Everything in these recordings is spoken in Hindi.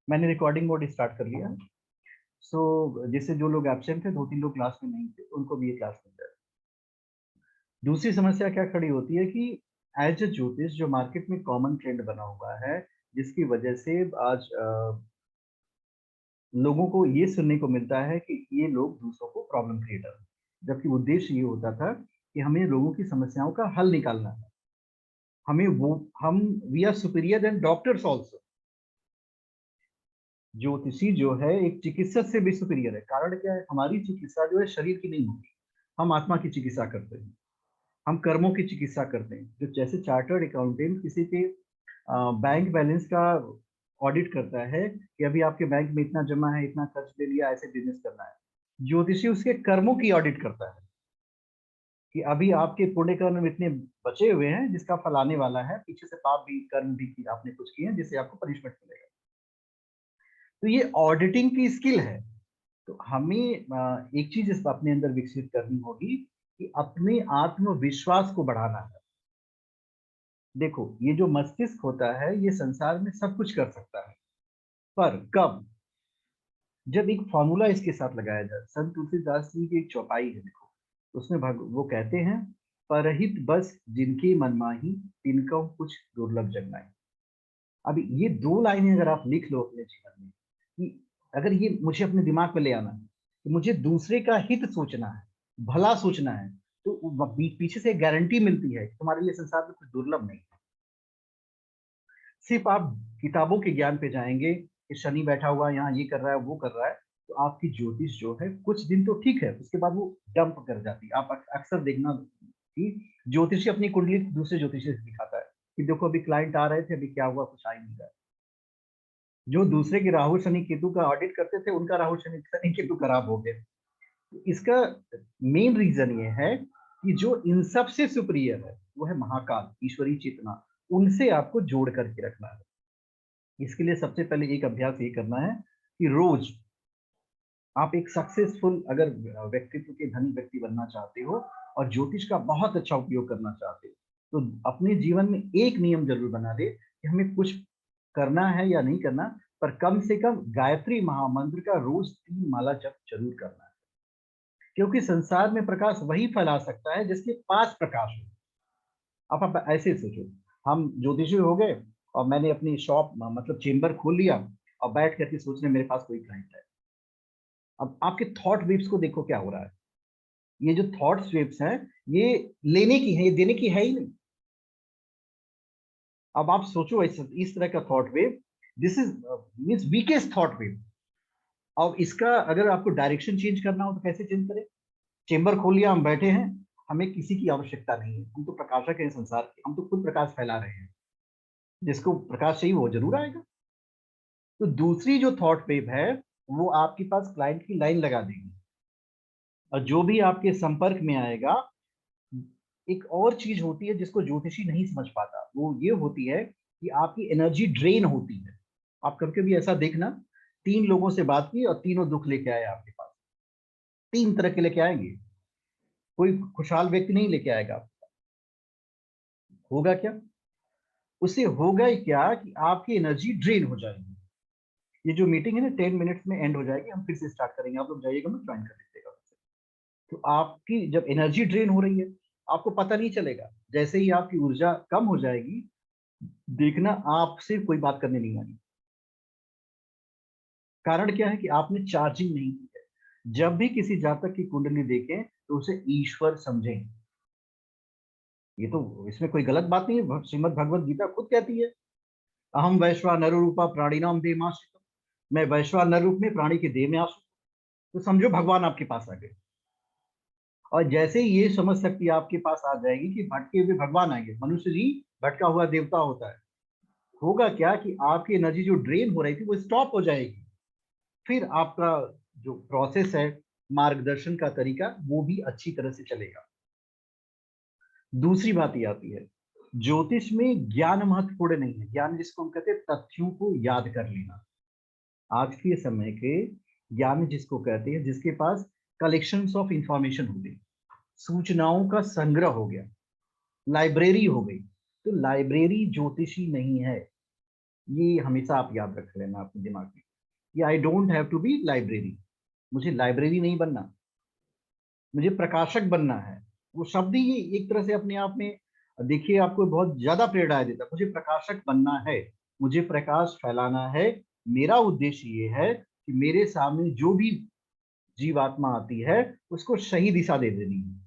मैंने रिकॉर्डिंग मोड स्टार्ट कर लिया। सो जैसे जो लोग एब्सेंट थे, 2-3 लोग क्लास में नहीं थे, उनको भी ये क्लास मिल जाए। दूसरी समस्या क्या खड़ी होती है कि एज ए ज्योतिष जो मार्केट में कॉमन ट्रेंड बना हुआ है, जिसकी वजह से आज लोगों को ये सुनने को मिलता है कि ये लोग दूसरों को प्रॉब्लम क्रिएटर हैं, जबकि उद्देश्य ये होता था कि हमें लोगों की समस्याओं का हल निकालना है। हमें वो हम we are superior then doctors also. ज्योतिषी जो है एक चिकित्सक से भी सुपीरियर है। कारण क्या है? हमारी चिकित्सा जो है शरीर की नहीं होती, हम आत्मा की चिकित्सा करते हैं, हम कर्मों की चिकित्सा करते हैं। जो जैसे चार्टर्ड अकाउंटेंट किसी के बैंक बैलेंस का ऑडिट करता है कि अभी आपके बैंक में इतना जमा है, इतना खर्च ले लिया, ऐसे बिजनेस करना है। ज्योतिषी उसके कर्मों की ऑडिट करता है कि अभी आपके पुण्य कर्म इतने बचे हुए हैं जिसका फल आने वाला है, पीछे से पाप भी कर्म भी आपने कुछ किए हैं जिससे आपको पनिशमेंट मिलेगा। तो ये ऑडिटिंग की स्किल है। तो हमें एक चीज इस अपने अंदर विकसित करनी होगी कि अपने आत्मविश्वास को बढ़ाना है। देखो, ये जो मस्तिष्क होता है ये संसार में सब कुछ कर सकता है, पर कब? जब एक फॉर्मूला इसके साथ लगाया जाए। संत तुलसीदास जी की एक चौपाई है, देखो, उसमें वो कहते हैं, परहित बस जिनके मन माही, तिनको कुछ दुर्लभ जग नाहीं। अब ये दो लाइनें अगर आप लिख लो अपने जीवन में, कि अगर ये मुझे अपने दिमाग में ले आना है कि मुझे दूसरे का हित सोचना है, भला सोचना है, तो पीछे से गारंटी मिलती है कि तुम्हारे लिए संसार में कुछ दुर्लभ नहीं है। सिर्फ आप किताबों के ज्ञान पे जाएंगे कि शनि बैठा हुआ यहाँ ये कर रहा है, वो कर रहा है, तो आपकी ज्योतिष जो है कुछ दिन तो ठीक है, उसके बाद वो डंप कर जाती है। आप अक्सर देखना कि ज्योतिषी अपनी कुंडली दूसरे ज्योतिषी से दिखाता है कि देखो अभी क्लाइंट आ रहे थे, अभी क्या हुआ, कुछ आ ही नहीं रहा है। जो दूसरे के राहु शनि केतु का ऑडिट करते थे, उनका राहु शनि शनि केतु खराब हो गया। तो इसका मेन रीजन ये है कि जो इन सब से सुपीरियर है वो है महाकाल, ईश्वरी चेतना। उनसे आपको जोड़ करके रखना है। इसके लिए सबसे पहले एक अभ्यास ये करना है कि रोज आप एक सक्सेसफुल अगर व्यक्तित्व के धनी व्यक्ति बनना चाहते हो और ज्योतिष का बहुत अच्छा उपयोग करना चाहते हो, तो अपने जीवन में एक नियम जरूर बना दे कि हमें कुछ करना है या नहीं करना, पर कम से कम गायत्री महामंत्र का रोज 3 माला जप जरूर करना है। क्योंकि संसार में प्रकाश वही फैला सकता है जिसके पास प्रकाश हो। आप ऐसे सोचो, हम ज्योतिषी हो गए और मैंने अपनी शॉप मतलब चेम्बर खोल लिया और बैठ करके सोच रहे मेरे पास कोई क्लाइंट है। अब आपके थॉट वेव्स को देखो क्या हो रहा है। ये जो थॉट्स वेव्स हैं, ये लेने की है, ये देने की है ही नहीं। अब आप सोचो इस तरह का thought wave, this is means weakest thought wave. अब इसका अगर आपको डायरेक्शन चेंज करना हो तो कैसे चेंज करें? चेंबर खोल लिया, हम बैठे हैं, हमें किसी की आवश्यकता नहीं है, हम तो प्रकाशक हैं संसार के, हम तो खुद प्रकाश फैला रहे हैं। जिसको प्रकाश चाहिए वो जरूर आएगा। तो दूसरी जो थॉट वेव है वो आपके पास क्लाइंट की लाइन लगा देगी। और जो भी आपके संपर्क में आएगा, एक और चीज होती है जिसको ज्योतिषी नहीं समझ पाता, वो ये होती है कि आपकी एनर्जी ड्रेन होती है। आप कभी कभी ऐसा देखना, 3 लोगों से बात की और तीनों दुख लेके आए आपके पास। 3 तरह के लेके आएंगे, कोई खुशहाल व्यक्ति नहीं लेके आएगा। होगा क्या? उससे होगा ही क्या कि आपकी एनर्जी ड्रेन हो जाएगी। ये जो मीटिंग है ना 10 मिनट्स में एंड हो जाएगी, हम फिर से स्टार्ट करेंगे, आप लोग जाइएगा, मैं ज्वाइन कर लीजिएगा। तो आपकी जब एनर्जी ड्रेन हो रही है, आपको पता नहीं चलेगा। जैसे ही आपकी ऊर्जा कम हो जाएगी, देखना आपसे कोई बात करने नहीं आएगी। कारण क्या है कि आपने चार्जिंग नहीं की है। जब भी किसी जातक की कुंडली देखें तो उसे ईश्वर समझें। ये तो इसमें कोई गलत बात नहीं है, श्रीमद् भगवत गीता खुद कहती है, अहम वैश्वानर रूपा प्राणिनाम देमाश्रितम। मैं वैश्वानर रूप में प्राणी के देह में आश्रित। तो समझो भगवान आपके पास आ गए। और जैसे ही ये समझ शक्ति आपके पास आ जाएगी कि भटके हुए भगवान आएंगे, मनुष्य जी भटका हुआ देवता होता है, होगा क्या कि आपकी एनर्जी जो ड्रेन हो रही थी वो स्टॉप हो जाएगी। फिर आपका जो प्रोसेस है, मार्गदर्शन का तरीका, वो भी अच्छी तरह से चलेगा। दूसरी बात ये आती है, ज्योतिष में ज्ञान महत्वपूर्ण नहीं है। ज्ञान जिसको हम कहते हैं तथ्यों को याद कर लेना। आज के समय के ज्ञान जिसको कहते हैं, जिसके पास कलेक्शंस ऑफ इंफॉर्मेशन हो गई, सूचनाओं का संग्रह हो गया, लाइब्रेरी हो गई। तो लाइब्रेरी ज्योतिषी नहीं है। ये हमेशा आप याद रख लेना अपने दिमाग में, ये I don't have to be library, मुझे लाइब्रेरी नहीं बनना, मुझे प्रकाशक बनना है। वो शब्द ही एक तरह से अपने आप में देखिए आपको बहुत ज्यादा प्रेरणा देता है। मुझे प्रकाशक बनना है, मुझे प्रकाश फैलाना है। मेरा उद्देश्य ये है कि मेरे सामने जो भी जीवात्मा आती है उसको सही दिशा दे देनी है।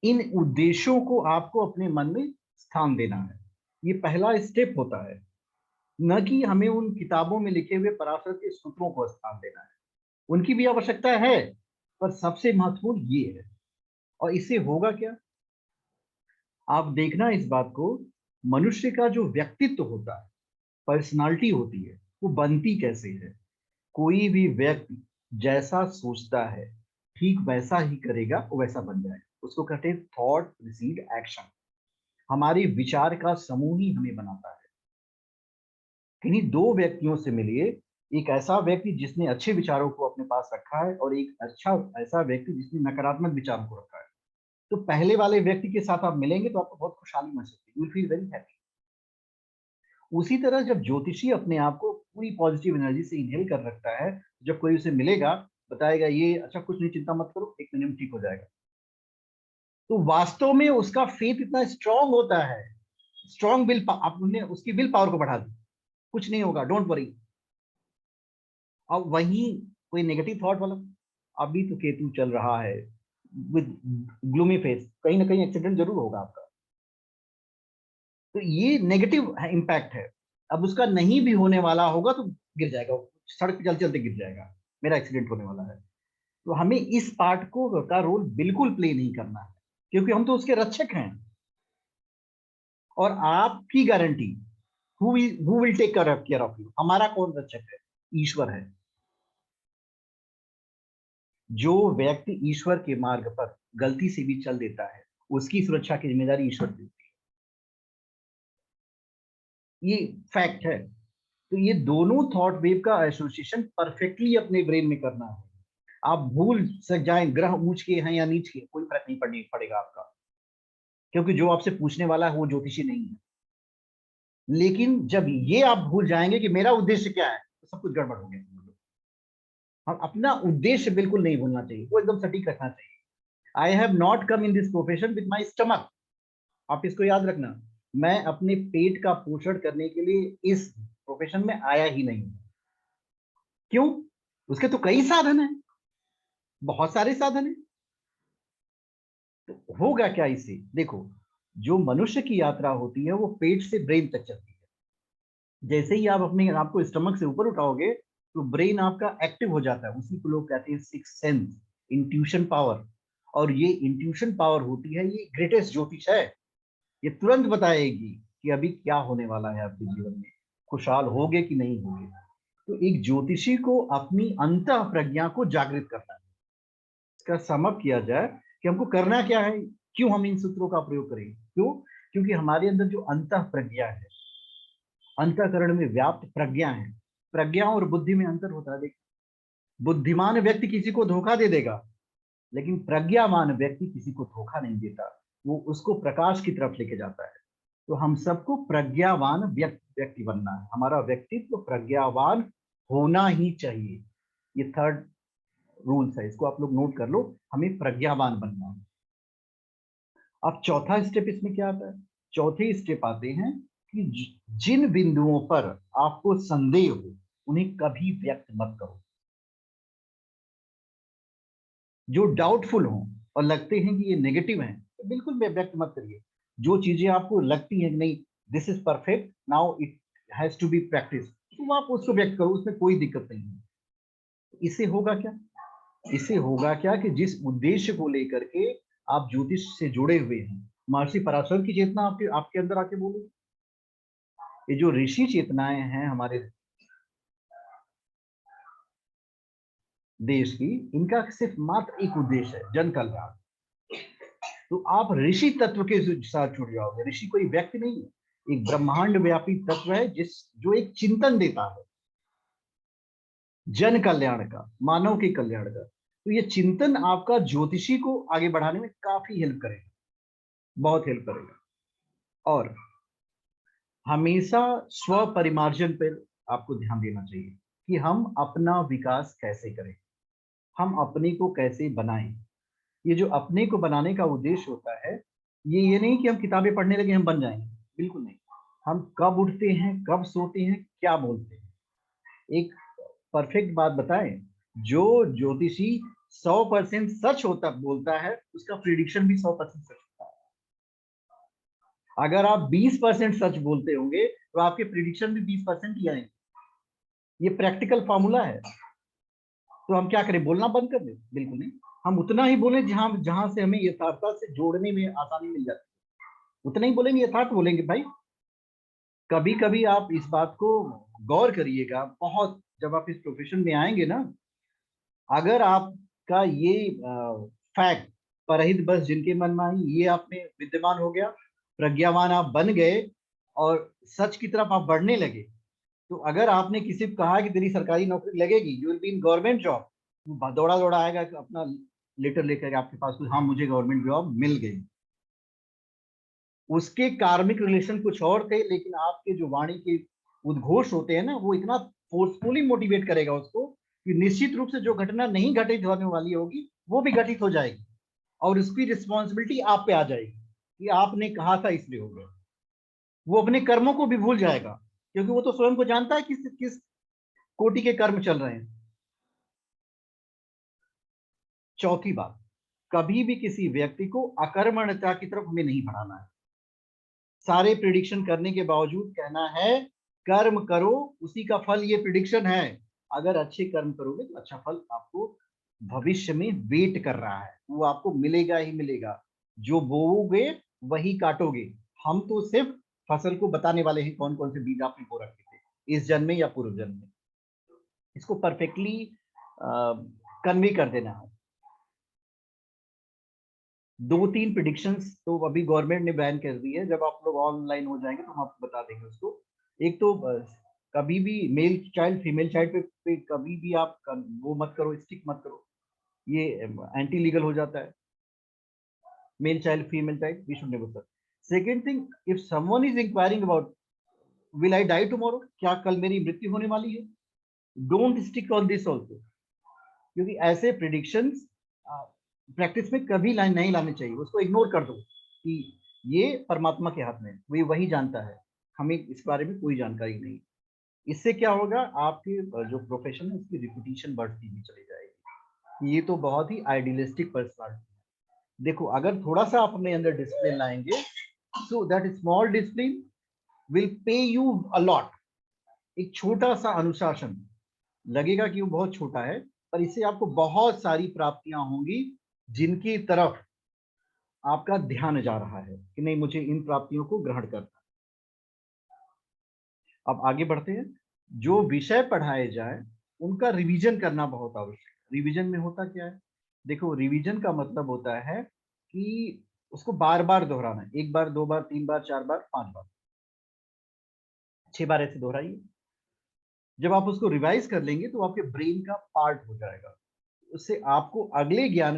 इन उद्देश्यों को आपको अपने मन में स्थान देना है, ये पहला स्टेप होता है। न कि हमें उन किताबों में लिखे हुए पराशर के सूत्रों को स्थान देना है, उनकी भी आवश्यकता है, पर सबसे महत्वपूर्ण ये है। और इससे होगा क्या, आप देखना इस बात को, मनुष्य का जो व्यक्तित्व होता है, पर्सनालिटी होती है, वो बनती कैसे है। कोई भी व्यक्ति जैसा सोचता है ठीक वैसा ही करेगा, वो वैसा बन जाएगा। उसको कहते हैं थॉट प्रीसीड एक्शन। हमारे विचार का समूह ही हमें बनाता है। किन्हीं दो व्यक्तियों से मिलिए, एक ऐसा व्यक्ति जिसने अच्छे विचारों को अपने पास रखा है और एक ऐसा व्यक्ति जिसने नकारात्मक विचारों को रखा है। तो पहले वाले व्यक्ति के साथ आप मिलेंगे तो आपको बहुत खुशहाली महसूस होगी, you will feel very happy. उसी तरह जब ज्योतिषी अपने आप को पूरी पॉजिटिव एनर्जी से इनहेल कर रखता है, जब कोई उसे मिलेगा बताएगा ये अच्छा कुछ नहीं, चिंता मत करो, 1 महीने में ठीक हो जाएगा, तो वास्तव में उसका फेथ इतना स्ट्रांग होता है, स्ट्रांग विल, आपने उसकी विल पावर को बढ़ा दी, कुछ नहीं होगा, डोंट वरी। अब वही कोई नेगेटिव थॉट वाला, अभी तो केतु चल रहा है विद ग्लूमी फेस, कहीं ना कहीं एक्सीडेंट जरूर होगा आपका, तो ये नेगेटिव इम्पैक्ट है। अब उसका नहीं भी होने वाला होगा तो गिर जाएगा, सड़क पे चलते चलते गिर जाएगा, मेरा एक्सीडेंट होने वाला है। तो हमें इस पार्ट को का रोल बिल्कुल प्ले नहीं करना है, क्योंकि हम तो उसके रक्षक हैं। और आपकी guarantee, who will take care of you, हमारा कौन रक्षक है, ईश्वर है। जो व्यक्ति ईश्वर के मार्ग पर गलती से भी चल देता है, उसकी सुरक्षा की जिम्मेदारी ईश्वर की होती है, ये फैक्ट है। तो ये दोनों थॉट वेव का एसोसिएशन परफेक्टली अपने ब्रेन में करना है। आप भूल सक जाएं ग्रह ऊंच के हैं या नीच के, कोई फर्क नहीं पड़ेगा आपका, क्योंकि जो आपसे पूछने वाला है वो ज्योतिषी नहीं है। लेकिन जब ये आप भूल जाएंगे कि मेरा उद्देश्य क्या है, तो सब कुछ गड़बड़ हो गया। हम अपना उद्देश्य बिल्कुल नहीं भूलना चाहिए, वो एकदम सटीक रखना चाहिए। I have not come in this profession with my stomach, आप इसको याद रखना। मैं अपने पेट का पोषण करने के लिए इस प्रोफेशन में आया ही नहीं। क्यों? उसके तो कई साधन हैं, बहुत सारे साधन हैं। तो होगा क्या इससे, देखो, जो मनुष्य की यात्रा होती है वो पेट से ब्रेन तक चलती है। जैसे ही आप अपने आपको स्टमक से ऊपर उठाओगे तो ब्रेन आपका एक्टिव हो जाता है, उसी को लोग कहते हैं सिक्स सेंस, इंट्यूशन पावर। और ये इंट्यूशन पावर होती है, ये ग्रेटेस्ट ज्योतिष है। ये तुरंत बताएगी कि अभी क्या होने वाला है आपके जीवन में, खुशहाल होगे कि नहीं होगे। तो एक ज्योतिषी को अपनी अंतः प्रज्ञा को जागृत करना है। इसका समअप किया जाए कि हमको करना क्या है, क्यों हम इन सूत्रों का प्रयोग करें, क्यों? क्योंकि हमारे अंदर जो अंतः प्रज्ञा है, अंतःकरण में व्याप्त प्रज्ञा है। प्रज्ञा और बुद्धि में अंतर होता है। देखिए, बुद्धिमान व्यक्ति किसी को धोखा दे देगा, लेकिन प्रज्ञावान व्यक्ति किसी को धोखा नहीं देता, वो उसको प्रकाश की तरफ लेके जाता है। तो हम सबको प्रज्ञावान व्यक्ति बनना है, हमारा व्यक्तित्व प्रज्ञावान होना ही चाहिए। ये थर्ड रूल्स है, इसको आप लोग नोट कर लो, हमें प्रज्ञावान बनना है। अब चौथा स्टेप इसमें क्या आता है? चौथे स्टेप आते हैं कि जिन बिंदुओं पर आपको संदेह हो उन्हें कभी व्यक्त मत करो। जो डाउटफुल हो और लगते हैं कि ये नेगेटिव हैं, तो बिल्कुल व्यक्त मत करिए। जो चीजें आपको लगती हैं कि नहीं this is perfect, now it has to be practice, तो आप उसको व्यक्त करो, उसमें कोई दिक्कत नहीं है। इससे होगा क्या? इससे होगा क्या कि जिस उद्देश्य को लेकर के आप ज्योतिष से जुड़े हुए हैं, महर्षि पराशर की चेतना आपके आपके अंदर आके बोले। ये जो ऋषि चेतनाएं हैं हमारे देश की, इनका सिर्फ मात्र एक उद्देश्य है, जन कल्याण। तो आप ऋषि तत्व के साथ जुड़ जाओगे। ऋषि कोई व्यक्ति नहीं है, एक ब्रह्मांड व्यापी तत्व है जिस जो एक चिंतन देता है जन कल्याण का, मानव के कल्याण का। तो ये चिंतन आपका ज्योतिषी को आगे बढ़ाने में काफी हेल्प करेगा, बहुत हेल्प करेगा। और हमेशा स्व परिमार्जन पर आपको ध्यान देना चाहिए कि हम अपना विकास कैसे करें, हम अपने को कैसे बनाएं। ये जो अपने को बनाने का उद्देश्य होता है, ये नहीं कि हम किताबें पढ़ने लगे हम बन जाएंगे, बिल्कुल नहीं। हम कब उठते हैं, कब सोते हैं, क्या बोलते हैं। एक परफेक्ट बात बताएं, जो ज्योतिषी 100% सच होता बोलता है, उसका प्रिडिक्शन भी 100% सच होता है। अगर आप 20% सच बोलते होंगे तो आपके प्रिडिक्शन भी 20% ही आएंगे। ये प्रैक्टिकल फॉर्मूला है। तो हम क्या करें, बोलना बंद कर दें? बिल्कुल नहीं। हम उतना ही बोलें जहां जहां से हमें यथार्थता से जोड़ने में आसानी मिल जाती है, उतना ही बोलेंगे, यथार्थ बोलेंगे भाई। कभी कभी आप इस बात को गौर करिएगा, बहुत जब आप इस प्रोफेशन में आएंगे ना, अगर आपका ये फैक्ट परहित बस जिनके मन में आई, ये आप में विद्यमान हो गया, प्रज्ञावान आप बन गए और सच की तरफ आप बढ़ने लगे, तो अगर आपने किसी को कहा कि तेरी सरकारी नौकरी लगेगी, you will be in government job, दौड़ा दौड़ा आएगा अपना लेटर लेकर आपके पास, हाँ मुझे गवर्नमेंट जॉब मिल गई। उसके कार्मिक रिलेशन कुछ और थे, लेकिन आपके जो वाणी के उद्घोष होते हैं ना, वो इतना फोर्सफुली मोटिवेट करेगा उसको कि निश्चित रूप से जो घटना नहीं घटित होने वाली होगी वो भी घटित हो जाएगी, और उसकी रिस्पॉन्सिबिलिटी आप पे आ जाएगी कि आपने कहा था इसलिए हो गया। वो अपने कर्मों को भी भूल जाएगा, क्योंकि वो तो स्वयं को जानता है किस किस कोटि के कर्म चल रहे हैं। चौथी बात, कभी भी किसी व्यक्ति को अकर्मण्यता की तरफ हमें नहीं बढ़ाना है। सारे प्रिडिक्शन करने के बावजूद कहना है कर्म करो, उसी का फल ये प्रिडिक्शन है। अगर अच्छे कर्म करोगे तो अच्छा फल आपको भविष्य में वेट कर रहा है, वो आपको मिलेगा ही मिलेगा। जो बोओगे वही काटोगे। हम तो सिर्फ फसल को बताने वाले हैं कौन कौन से बीज आपने बो रखे थे इस जन्म में या पूर्व जन्म में। इसको परफेक्टली कन्वे कर देना है। 2-3 प्रिडिक्शंस तो अभी गवर्नमेंट ने बैन कर दी है, जब आप लोग ऑनलाइन हो जाएंगे तो हम आपको बता देंगे उसको। एक तो कभी भी मेल चाइल्ड फीमेल चाइल्ड पे कभी भी आप वो मत करो, स्टिक मत करो, ये एंटी लीगल हो जाता है। Male child female child we should never. Second thing, if someone is inquiring about will I die tomorrow, क्या कल मेरी मृत्यु होने वाली है, don't stick on this also, क्योंकि ऐसे प्रिडिक्शंस प्रैक्टिस में कभी लाइन नहीं लाने चाहिए। उसको इग्नोर कर दो कि ये परमात्मा के हाथ में है, वो वही जानता है, हमें इस बारे में कोई जानकारी नहीं। इससे क्या होगा, आपकी जो प्रोफेशन है उसकी रिपुटेशन बढ़ती हुई चली जाएगी। ये तो बहुत ही आइडियलिस्टिक पर्सनालिटी है। देखो, अगर थोड़ा सा आप अपने अंदर डिसिप्लिन लाएंगे, so that small discipline will pay you a lot. एक छोटा सा अनुशासन लगेगा कि वो बहुत छोटा है, पर इससे आपको बहुत सारी प्राप्तियां होंगी जिनकी तरफ आपका ध्यान जा रहा है कि नहीं, मुझे इन प्राप्तियों को ग्रहण करना। अब आगे बढ़ते हैं। जो विषय पढ़ाए जाए उनका रिवीजन करना बहुत आवश्यक है। रिवीजन में होता क्या है, देखो, रिवीजन का मतलब होता है कि उसको बार बार दोहराना है। 1 बार, 2 बार, 3 बार, 4 बार, 5 बार, 6 बार ऐसे दोहराइए। जब आप उसको रिवाइज कर लेंगे तो आपके ब्रेन का पार्ट हो जाएगा। उससे आपको अगले ज्ञान को